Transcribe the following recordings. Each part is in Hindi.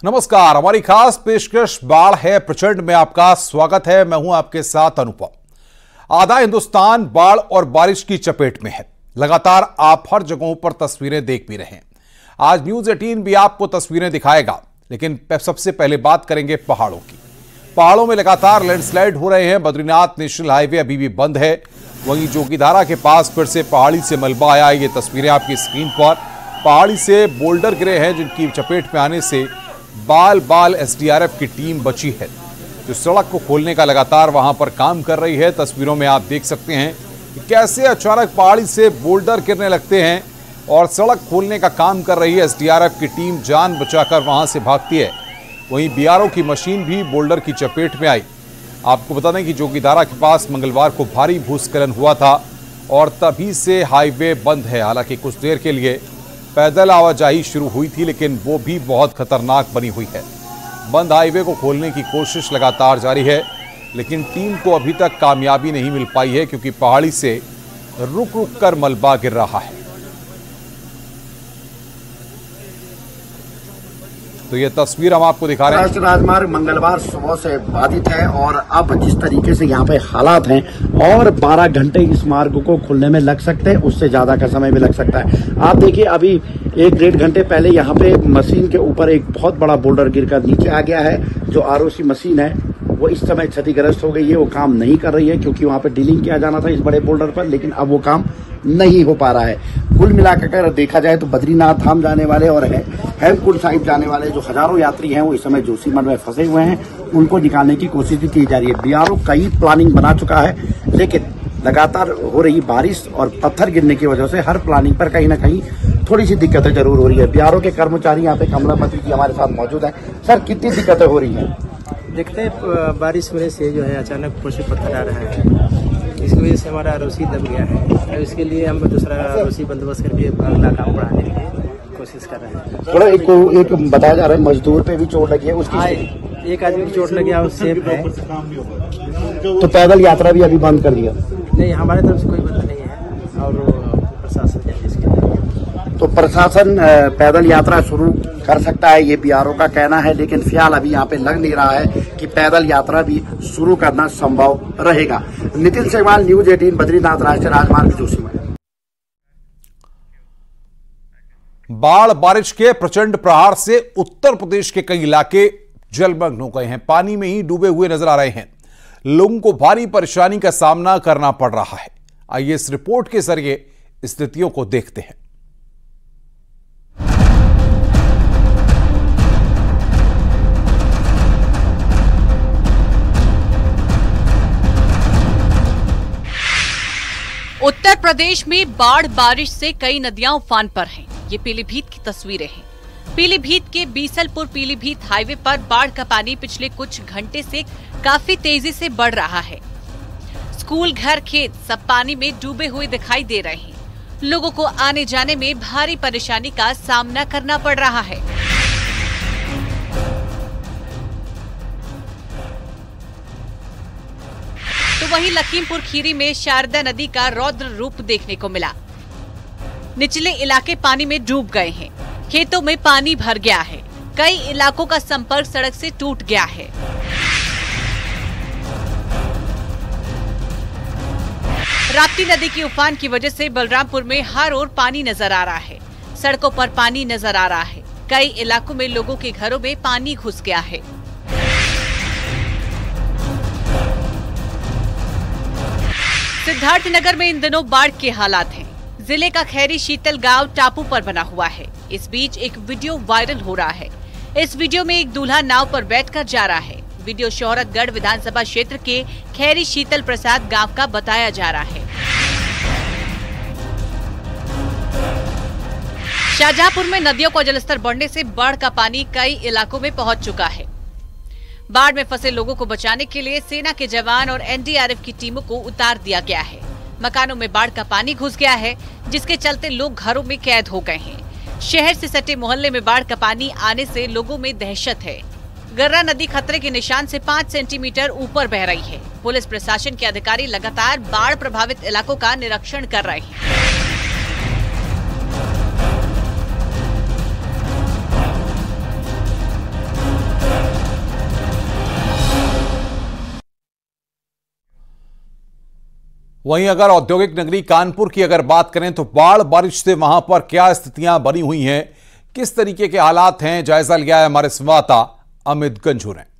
नमस्कार, हमारी खास पेशकश बाढ़ है प्रचंड में आपका स्वागत है। मैं हूं आपके साथ अनुपम। आधा हिंदुस्तान बाढ़ और बारिश की चपेट में है। लगातार आप हर जगहों पर तस्वीरें देख भी रहे हैं। आज न्यूज 18 भी आपको तस्वीरें दिखाएगा, लेकिन सबसे पहले बात करेंगे पहाड़ों की। पहाड़ों में लगातार लैंडस्लाइड हो रहे हैं। बद्रीनाथ नेशनल हाईवे अभी भी बंद है। वहीं जोगीधारा के पास फिर से पहाड़ी से मलबा आया। ये तस्वीरें आपकी स्क्रीन पर। पहाड़ी से बोल्डर गिरे हैं, जिनकी चपेट में आने से बाल एसडीआरएफ की टीम बची है, जो सड़क को खोलने का लगातार वहां पर काम कर रही है। तस्वीरों में आप देख सकते हैं कि कैसे अचानक पहाड़ी से बोल्डर गिरने लगते हैं और सड़क खोलने का काम कर रही है एसडीआरएफ की टीम। जान बचाकर वहां से भागती है। वहीं बीआरओ की मशीन भी बोल्डर की चपेट में आई। आपको बता दें कि जोगीधारा के पास मंगलवार को भारी भूस्खलन हुआ था और तभी से हाईवे बंद है। हालांकि कुछ देर के लिए पैदल आवाजाही शुरू हुई थी, लेकिन वो भी बहुत खतरनाक बनी हुई है। बंद हाईवे को खोलने की कोशिश लगातार जारी है, लेकिन टीम को अभी तक कामयाबी नहीं मिल पाई है, क्योंकि पहाड़ी से रुक रुक कर मलबा गिर रहा है। तो ये तस्वीर हम आपको दिखा रहे हैं। राष्ट्रीय राजमार्ग मंगलवार सुबह से बाधित है और अब जिस तरीके से यहाँ पे हालात हैं, और 12 घंटे इस मार्ग को खुलने में लग सकते हैं, उससे ज्यादा का समय भी लग सकता है। आप देखिए, अभी 1-1.5 घंटे पहले यहाँ पे मशीन के ऊपर एक बहुत बड़ा बोल्डर गिरकर नीचे आ गया है। जो आरओसी मशीन है वो इस समय क्षतिग्रस्त हो गई है। वो काम नहीं कर रही है, क्योंकि वहाँ पे डीलिंग किया जाना था इस बड़े बोल्डर पर, लेकिन अब वो काम नहीं हो पा रहा है। कुल मिलाकर देखा जाए तो बद्रीनाथ धाम जाने वाले और हेमकुंड साहिब जाने वाले जो हजारों यात्री हैं, वो इस समय जोशीमठ में फंसे हुए हैं। उनको निकालने की कोशिश भी की जा रही है। बीआरओ कई प्लानिंग बना चुका है, लेकिन लगातार हो रही बारिश और पत्थर गिरने की वजह से हर प्लानिंग पर कहीं ना कहीं थोड़ी सी दिक्कतें जरूर हो रही है। बीआरओ के कर्मचारी यहाँ पे कमलापति जी हमारे साथ मौजूद है। सर, कितनी दिक्कतें हो रही हैं? देखते हैं, बारिश होने से जो है अचानक ऊपर से पत्थर आ रहा है, इसकी वजह से हमारा आरओसी दब गया है। इसके लिए हम दूसरा आरओसी बंदोबस्त करके अगला काम बढ़ाने के लिए कोशिश कर रहे हैं। थोड़ा एक बताया जा रहा है मजदूर पे भी चोट लगी है, उसकी एक आदमी की चोट लगी है, वो सेफ है। तो पैदल यात्रा भी अभी बंद कर दिया? नहीं, हमारे तरफ से कोई बंद नहीं है, और प्रशासन है इसके लिए। तो प्रशासन पैदल यात्रा शुरू कर सकता है, ये बीआरओ का कहना है, लेकिन फिलहाल अभी यहाँ पे लग नहीं रहा है कि पैदल यात्रा भी शुरू करना संभव रहेगा। नितिन सेगवाल, न्यूज 18, बद्रीनाथ राष्ट्रीय राजमार्ग, जोशीमठ। बाढ़ बारिश के प्रचंड प्रहार से उत्तर प्रदेश के कई इलाके जलमग्न हो गए हैं। पानी में ही डूबे हुए नजर आ रहे हैं। लोगों को भारी परेशानी का सामना करना पड़ रहा है। आइए इस रिपोर्ट के जरिए स्थितियों को देखते हैं। उत्तर प्रदेश में बाढ़ बारिश से कई नदियां उफान पर हैं। ये पीलीभीत की तस्वीरें हैं। पीलीभीत के बीसलपुर पीलीभीत हाईवे पर बाढ़ का पानी पिछले कुछ घंटे से काफी तेजी से बढ़ रहा है। स्कूल, घर, खेत सब पानी में डूबे हुए दिखाई दे रहे हैं। लोगों को आने जाने में भारी परेशानी का सामना करना पड़ रहा है। तो वहीं लखीमपुर खीरी में शारदा नदी का रौद्र रूप देखने को मिला। निचले इलाके पानी में डूब गए हैं। खेतों में पानी भर गया है। कई इलाकों का संपर्क सड़क से टूट गया है। राप्ती नदी की उफान की वजह से बलरामपुर में हर ओर पानी नजर आ रहा है। सड़कों पर पानी नजर आ रहा है। कई इलाकों में लोगों के घरों में पानी घुस गया है। सिद्धार्थनगर में इन दिनों बाढ़ के हालात हैं। जिले का खैरी शीतल गांव टापू पर बना हुआ है। इस बीच एक वीडियो वायरल हो रहा है। इस वीडियो में एक दूल्हा नाव पर बैठकर जा रहा है। वीडियो शोहरतगढ़ विधानसभा क्षेत्र के खैरी शीतल प्रसाद गांव का बताया जा रहा है। शाहजहांपुर में नदियों का जलस्तर बढ़ने से बाढ़ का पानी कई इलाकों में पहुंच चुका है। बाढ़ में फंसे लोगों को बचाने के लिए सेना के जवान और एनडीआरएफ की टीमों को उतार दिया गया है। मकानों में बाढ़ का पानी घुस गया है, जिसके चलते लोग घरों में कैद हो गए हैं। शहर से सटे मोहल्ले में बाढ़ का पानी आने से लोगों में दहशत है। गर्रा नदी खतरे के निशान से 5 सेंटीमीटर ऊपर बह रही है। पुलिस प्रशासन के अधिकारी लगातार बाढ़ प्रभावित इलाकों का निरीक्षण कर रहे हैं। वहीं अगर औद्योगिक नगरी कानपुर की अगर बात करें तो बाढ़ बारिश से वहां पर क्या स्थितियां बनी हुई हैं, किस तरीके के हालात हैं, जायजा लिया है हमारे संवाददाता अमित गंजू ने।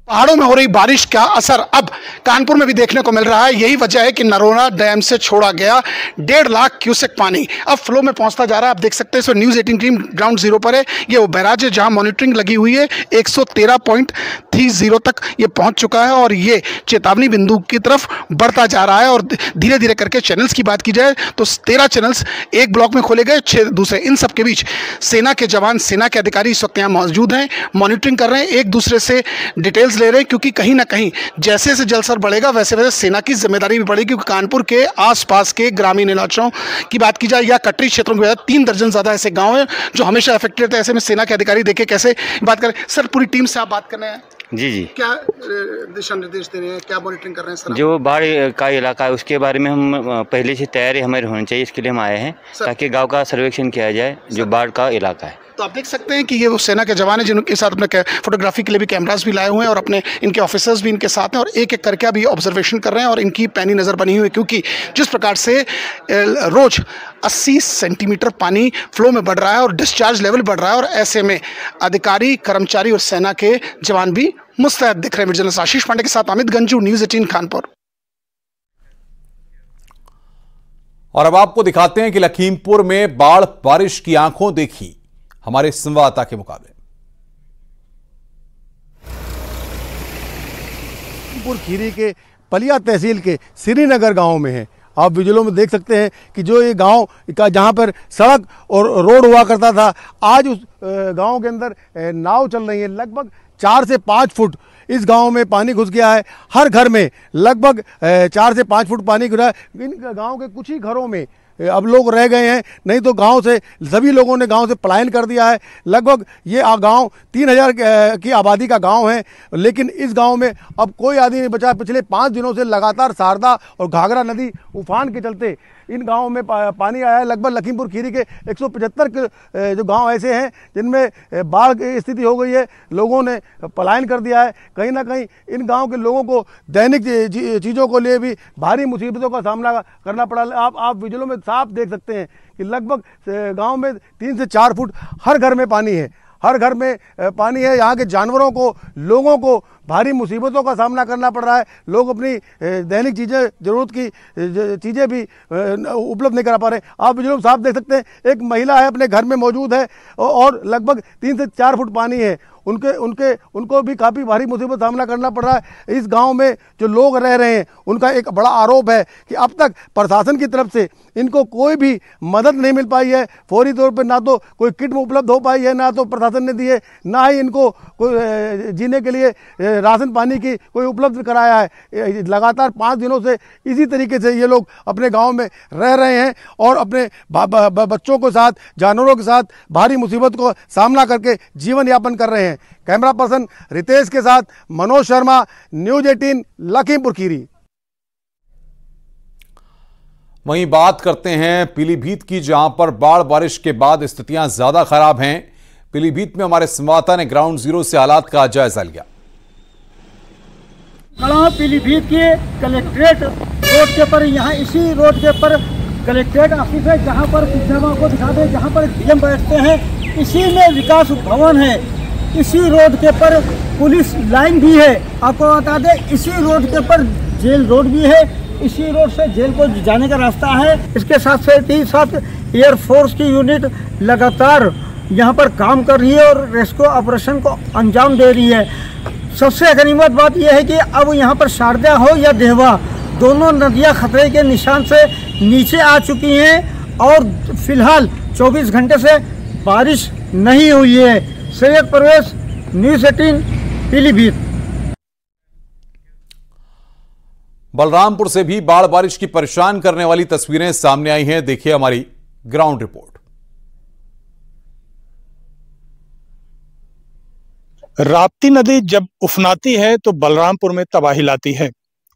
पहाड़ों में हो रही बारिश का असर अब कानपुर में भी देखने को मिल रहा है। यही वजह है कि नरोला डैम से छोड़ा गया 1.5 लाख क्यूसेक पानी अब फ्लो में पहुंचता जा रहा है। आप देख सकते हैं इस न्यूज़ 18 टीम ग्राउंड जीरो पर है। ये वो बैराज है जहां मॉनिटरिंग लगी हुई है। 113.30 तक ये पहुंच चुका है और ये चेतावनी बिंदु की तरफ बढ़ता जा रहा है। और धीरे धीरे करके चैनल्स की बात की जाए तो 13 चैनल्स एक ब्लॉक में खोले गए, 6 दूसरे। इन सब के बीच सेना के जवान, सेना के अधिकारी इस वक्त यहाँ मौजूद हैं, मॉनिटरिंग कर रहे हैं, एक दूसरे से डिटेल्स ले रहे हैं, क्योंकि कहीं ना कहीं जैसे जैसे जलस्तर बढ़ेगा वैसे वैसे सेना की जिम्मेदारी भी बढ़ेगी। क्योंकि कानपुर के आसपास के ग्रामीण इलाकों की बात की जाए या कटरी क्षेत्रों की बात, 3 दर्जन ज्यादा ऐसे गांव हैं जो हमेशा अफेक्टेड है। ऐसे में सेना के अधिकारी देखे कैसे बात करें। सर, पूरी टीम से आप बात कर रहे हैं? जी। क्या दिशा निर्देश दे रहे हैं, क्या मॉनिटरिंग कर रहे हैं सर? जो बाढ़ का इलाका है उसके बारे में हम पहले से तैयारी हमारी होनी चाहिए, इसके लिए हम आए हैं ताकि गांव का सर्वेक्षण किया जाए जो बाढ़ का इलाका है। तो आप देख सकते हैं कि ये वो सेना के जवान हैं जिनके साथ अपने फोटोग्राफी के लिए भी कैमरास भी लाए हुए हैं और अपने इनके ऑफिसर्स भी इनके साथ हैं और एक एक करके अभी ऑब्जर्वेशन कर रहे हैं और इनकी पैनी नज़र बनी हुई है। क्योंकि जिस प्रकार से रोज 80 सेंटीमीटर पानी फ्लो में बढ़ रहा है और डिस्चार्ज लेवल बढ़ रहा है और ऐसे में अधिकारी, कर्मचारी और सेना के जवान भी मुस्तैद दिख रहे हैं। जर्नलिस्ट आशीष पांडे के साथ अमित गंजू, न्यूज़ 18 कानपुर। और अब आपको दिखाते हैं कि लखीमपुर में बाढ़ बारिश की आंखों देखी हमारे संवाददाता के मुकाबले। लखीमपुर खीरी के पलिया तहसील के श्रीनगर गांव में है। आप विजुअलों में देख सकते हैं कि जो ये गांव का जहां पर सड़क और रोड हुआ करता था, आज उस गांव के अंदर नाव चल रही है। लगभग 4 से 5 फुट इस गांव में पानी घुस गया है। हर घर में लगभग 4 से 5 फुट पानी घुसा है। इन गांव के कुछ ही घरों में अब लोग रह गए हैं, नहीं तो गांव से सभी लोगों ने गांव से पलायन कर दिया है। लगभग ये गांव 3000 की आबादी का गांव है, लेकिन इस गांव में अब कोई आदमी नहीं बचा। पिछले 5 दिनों से लगातार शारदा और घाघरा नदी उफान के चलते इन गांवों में पानी आया है। लगभग लखीमपुर खीरी के 175 के जो गांव ऐसे हैं जिनमें बाढ़ की स्थिति हो गई है, लोगों ने पलायन कर दिया है। कहीं ना कहीं इन गांव के लोगों को दैनिक चीज़ों को लिए भी भारी मुसीबतों का सामना करना पड़ा। आप विजुअलों में साफ देख सकते हैं कि लगभग गांव में 3 से 4 फुट हर घर में पानी है। हर घर में पानी है। यहाँ के जानवरों को, लोगों को भारी मुसीबतों का सामना करना पड़ रहा है। लोग अपनी दैनिक चीज़ें, ज़रूरत की चीज़ें भी उपलब्ध नहीं करा पा रहे। आप विजुअल साफ देख सकते हैं, एक महिला है अपने घर में मौजूद है और लगभग 3 से 4 फुट पानी है। उनको भी काफ़ी भारी मुसीबत सामना करना पड़ रहा है। इस गांव में जो लोग रह रहे हैं उनका एक बड़ा आरोप है कि अब तक प्रशासन की तरफ से इनको कोई भी मदद नहीं मिल पाई है। फौरी तौर पर ना तो कोई किट उपलब्ध हो पाई है, ना तो प्रशासन ने दी है, ना ही इनको कोई जीने के लिए राशन पानी की कोई उपलब्ध कराया है। लगातार 5 दिनों से इसी तरीके से ये लोग अपने गाँव में रह रहे हैं और अपने बच्चों के साथ, जानवरों के साथ भारी मुसीबत को सामना करके जीवन यापन कर रहे हैं। कैमरा पर्सन रितेश के साथ मनोज शर्मा, न्यूज़ 18 लखीमपुर खीरी। वहीं बात करते हैं पीलीभीत की, जहां पर बाढ़ बारिश के बाद स्थितियां ज्यादा खराब हैं। पीलीभीत में हमारे संवाददाता ने ग्राउंड जीरो से हालात का जायजा लिया। पीलीभीत के कलेक्ट्रेट रोड के पर, यहाँ इसी रोड के पर कलेक्ट्रेट ऑफिस है, जहाँ पर पिछड़ा को दिखा दे, जहाँ पर डीएम बैठते हैं। इसी में विकास भवन है। इसी रोड के पर पुलिस लाइन भी है। आपको बता दें, इसी रोड के पर जेल रोड भी है। इसी रोड से जेल को जाने का रास्ता है। इसके साथ साथ एयरफोर्स की यूनिट लगातार यहाँ पर काम कर रही है और रेस्क्यू ऑपरेशन को अंजाम दे रही है। सबसे गनीमत बात यह है कि अब यहाँ पर शारदा हो या देहवा, दोनों नदियाँ खतरे के निशान से नीचे आ चुकी हैं और फिलहाल 24 घंटे से बारिश नहीं हुई है। सैयद परवेज, न्यूज़ 18 पीलीभीत। बलरामपुर से भी बाढ़ बारिश की परेशान करने वाली तस्वीरें सामने आई हैं। देखिए हमारी ग्राउंड रिपोर्ट। राप्ती नदी जब उफनाती है तो बलरामपुर में तबाही लाती है।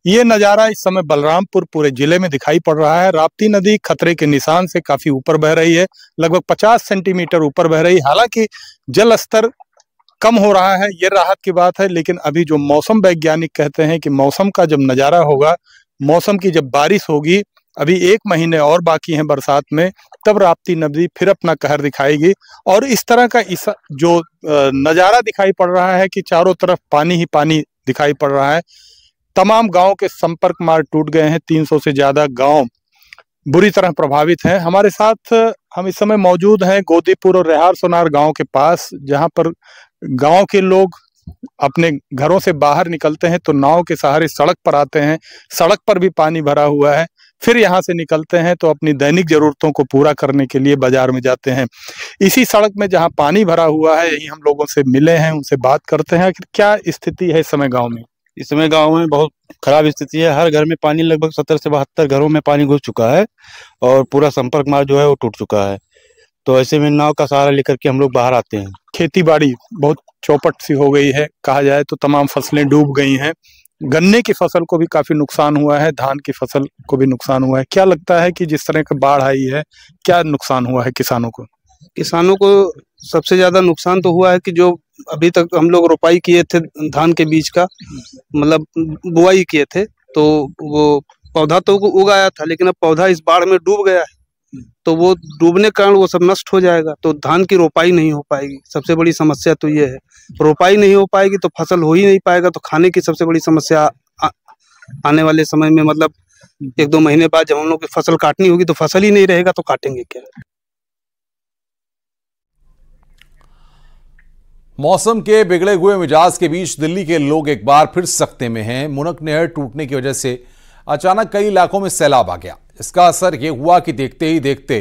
ये नज़ारा इस समय बलरामपुर पूरे जिले में दिखाई पड़ रहा है। राप्ती नदी खतरे के निशान से काफी ऊपर बह रही है, लगभग 50 सेंटीमीटर ऊपर बह रही है। हालांकि जल स्तर कम हो रहा है, ये राहत की बात है, लेकिन अभी जो मौसम वैज्ञानिक कहते हैं कि मौसम का जब नज़ारा होगा मौसम की जब बारिश होगी, अभी 1 महीने और बाकी हैं बरसात में, तब राप्ती नदी फिर अपना कहर दिखाएगी। और इस तरह का जो नज़ारा दिखाई पड़ रहा है कि चारों तरफ पानी ही पानी दिखाई पड़ रहा है। तमाम गांव के संपर्क मार्ग टूट गए हैं। 300 से ज़्यादा गांव बुरी तरह प्रभावित हैं। हमारे साथ हम इस समय मौजूद हैं गोदीपुर और रेहार सोनार गांव के पास, जहां पर गांव के लोग अपने घरों से बाहर निकलते हैं तो नाव के सहारे सड़क पर आते हैं। सड़क पर भी पानी भरा हुआ है। फिर यहाँ से निकलते हैं तो अपनी दैनिक जरूरतों को पूरा करने के लिए बाजार में जाते हैं। इसी सड़क में जहाँ पानी भरा हुआ है, यही हम लोगों से मिले हैं, उनसे बात करते हैं कि क्या स्थिति है इस समय गाँव में। इस समय गांव में बहुत खराब स्थिति है। हर घर में पानी, लगभग 70 से 72 घरों में पानी घुस चुका है और पूरा संपर्क मार्ग जो है वो टूट चुका है। तो ऐसे में नाव का सहारा लेकर के हम लोग बाहर आते हैं। खेती बाड़ी बहुत चौपट सी हो गई है, कहा जाए तो तमाम फसलें डूब गई हैं। गन्ने की फसल को भी काफी नुकसान हुआ है, धान की फसल को भी नुकसान हुआ है। क्या लगता है कि जिस तरह की बाढ़ आई है, क्या नुकसान हुआ है किसानों को? किसानों को सबसे ज्यादा नुकसान तो हुआ है कि जो अभी तक हम लोग रोपाई किए थे धान के बीज का, मतलब बुआई किए थे, तो वो पौधा तो उगाया था, लेकिन अब पौधा इस बाढ़ में डूब गया है। तो वो डूबने के कारण वो सब नष्ट हो जाएगा, तो धान की रोपाई नहीं हो पाएगी। सबसे बड़ी समस्या तो ये है, रोपाई नहीं हो पाएगी तो फसल हो ही नहीं पाएगा। तो खाने की सबसे बड़ी समस्या आने वाले समय में, मतलब 1-2 महीने बाद जब हम लोग की फसल काटनी होगी तो फसल ही नहीं रहेगा तो काटेंगे क्या। मौसम के बिगड़े हुए मिजाज के बीच दिल्ली के लोग एक बार फिर सख्ते में हैं। मुनक नहर टूटने की वजह से अचानक कई इलाकों में सैलाब आ गया। इसका असर यह हुआ कि देखते ही देखते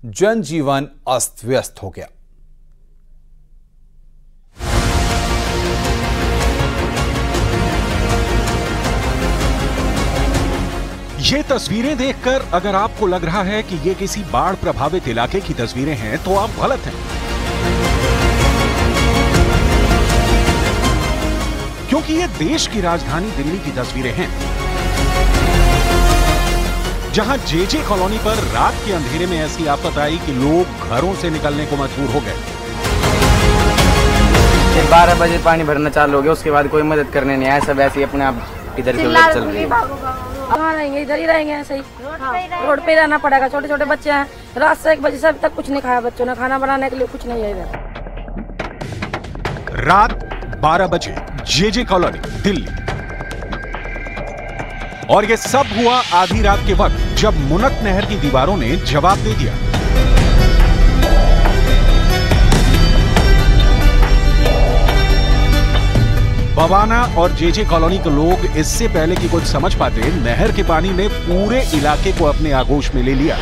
जनजीवन अस्त व्यस्त हो गया। ये तस्वीरें देखकर अगर आपको लग रहा है कि ये किसी बाढ़ प्रभावित इलाके की तस्वीरें हैं तो आप गलत हैं, क्योंकि ये देश की राजधानी दिल्ली की तस्वीरें हैं, जहां जेजे कॉलोनी पर रात के अंधेरे में ऐसी आफत आई कि लोग घरों से निकलने को मजबूर हो गए। 12 बजे पानी भरना चालू हो गया, उसके बाद कोई मदद करने नहीं आया, सब ऐसे ही अपने आप इधर से उधर चल रही है। कहाँ रहेंगे, इधर ही रहेंगे ऐसे ही, रोड पे रहना पड़ेगा। छोटे छोटे बच्चे हैं, रात से 1 बजे से अभी तक कुछ नहीं खाया बच्चों ने, खाना बनाने के लिए कुछ नहीं है इधर। रात 12 बजे जेजे कॉलोनी दिल्ली, और ये सब हुआ आधी रात के वक्त, जब मुनक नहर की दीवारों ने जवाब दे दिया। बवाना और जेजे कॉलोनी के लोग इससे पहले कि कुछ समझ पाते, नहर के पानी ने पूरे इलाके को अपने आगोश में ले लिया।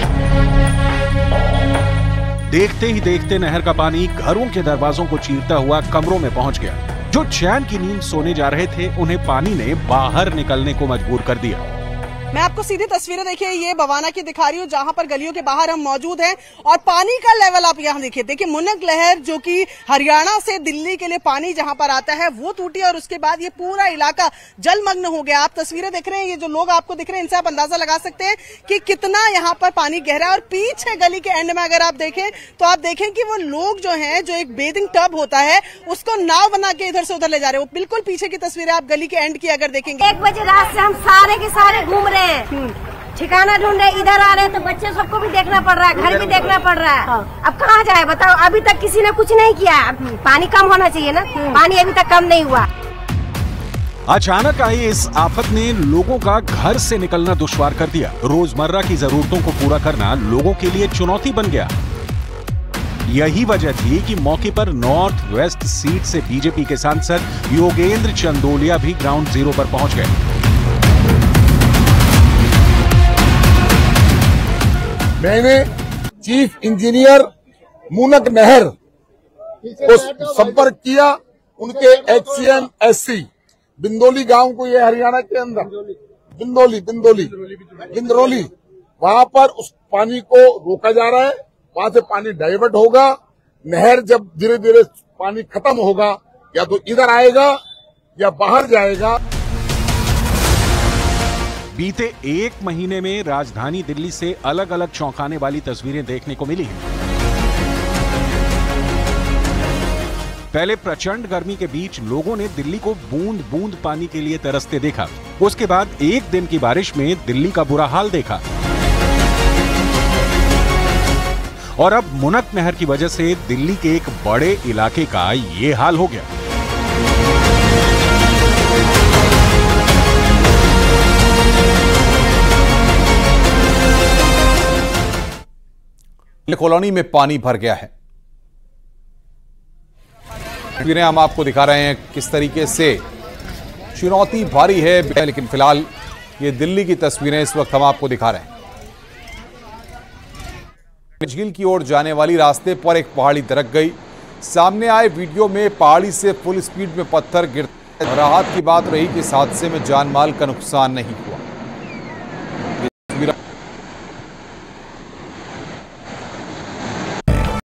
देखते ही देखते नहर का पानी घरों के दरवाजों को चीरता हुआ कमरों में पहुंच गया। जो चैन की नींद सोने जा रहे थे, उन्हें पानी ने बाहर निकलने को मजबूर कर दिया। मैं आपको सीधी तस्वीरें देखिए ये बवाना की दिखा रही हूँ, जहां पर गलियों के बाहर हम मौजूद हैं और पानी का लेवल आप यहाँ देखिए मुनक नहर जो कि हरियाणा से दिल्ली के लिए पानी जहां पर आता है वो टूटी और उसके बाद ये पूरा इलाका जलमग्न हो गया। आप तस्वीरें देख रहे हैं, ये जो लोग आपको दिख रहे हैं इनसे आप अंदाजा लगा सकते हैं कि कितना यहाँ पर पानी गहरा है। और पीछे गली के एंड में अगर आप देखें तो आप देखें कि वो लोग जो है, जो एक बेदिंग टब होता है उसको नाव बना के इधर से उधर ले जा रहे हैं। वो बिल्कुल पीछे की तस्वीरें आप गली के एंड की अगर देखेंगे, 1 बजे रात से हम सारे के सारे घूम रहे हैं, ठिकाना ढूंढ रहे, इधर आ रहे हैं, तो बच्चे सबको भी देखना पड़ रहा है, घर भी देखना पड़ रहा है। अब कहाँ जाए बताओ, अभी तक किसी ने कुछ नहीं किया। पानी कम होना चाहिए ना, पानी अभी तक कम नहीं हुआ। अचानक आई इस आफत ने लोगों का घर से निकलना दुश्वार कर दिया। रोजमर्रा की जरूरतों को पूरा करना लोगों के लिए चुनौती बन गया। यही वजह थी कि मौके पर नॉर्थ वेस्ट सीट से बीजेपी के सांसद योगेंद्र चंदोलिया भी ग्राउंड जीरो पर पहुंच गए। मैंने चीफ इंजीनियर मुनक नहर को संपर्क किया, उनके HCM SC बिंदोली गांव को, ये हरियाणा के अंदर बिंदरोली, वहां पर उस पानी को रोका जा रहा है। वहां से पानी डाइवर्ट होगा। नहर जब धीरे धीरे पानी खत्म होगा, या तो इधर आएगा या बाहर जाएगा। बीते 1 महीने में राजधानी दिल्ली से अलग अलग चौंकाने वाली तस्वीरें देखने को मिली हैं। पहले प्रचंड गर्मी के बीच लोगों ने दिल्ली को बूंद बूंद पानी के लिए तरसते देखा। उसके बाद एक दिन की बारिश में दिल्ली का बुरा हाल देखा और अब मुनक नहर की वजह से दिल्ली के एक बड़े इलाके का ये हाल हो गया। कॉलोनी में पानी भर गया है। तस्वीरें हम आपको दिखा रहे हैं किस तरीके से चुनौती भारी है, लेकिन फिलहाल ये दिल्ली की तस्वीरें इस वक्त हम आपको दिखा रहे हैं। झील की ओर जाने वाली रास्ते पर एक पहाड़ी दरक गई। सामने आए वीडियो में पहाड़ी से फुल स्पीड में पत्थर गिरते। राहत की बात रही कि इस हादसे में जान माल का नुकसान नहीं हुआ।